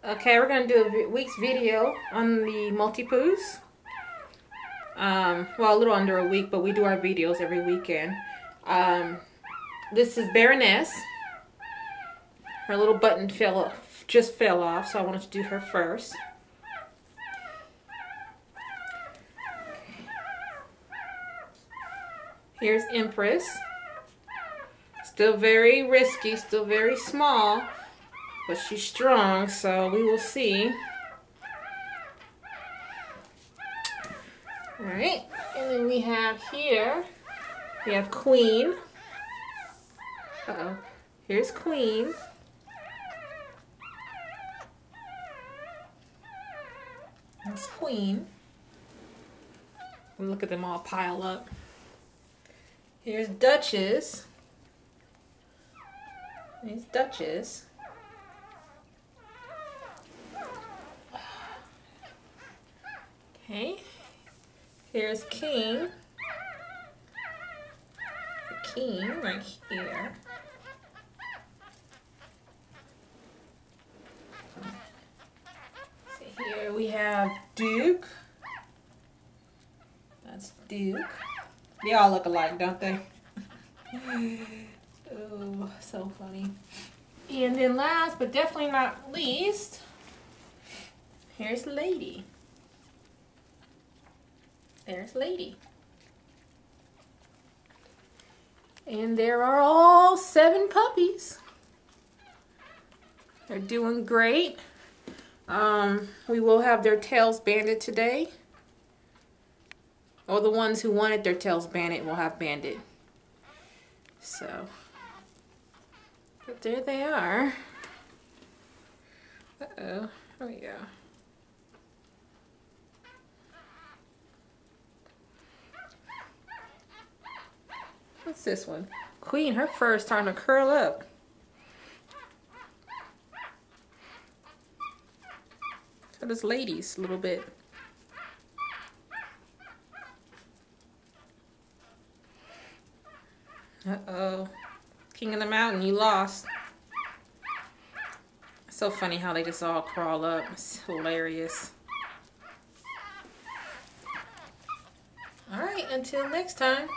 Okay, we're going to do a week's video on the Multipoos. Well, a little under a week, but we do our videos every weekend. This is Baroness. Her little button just fell off, so I wanted to do her first. Here's Empress. Still very risky, still very small, but she's strong, so we will see. Alright, and then we have here, we have Queen. Uh-oh, here's Queen. That's Queen. Look at them all pile up. Here's Duchess. Here's Duchess. Okay. Here's King. The King right here. So here we have Duke. That's Duke. They all look alike, don't they? Oh, so funny. And then last, but definitely not least, here's Lady. There's Lady. And there are all 7 puppies. They're doing great. We will have their tails banded today. Or the ones who wanted their tails banded will have banded. So, but there they are. Uh-oh, here we go. What's this one? Queen, her fur is starting to curl up. So does Lady's a little bit. Uh-oh. King of the Mountain, you lost. It's so funny how they just all crawl up. It's hilarious. Alright, until next time.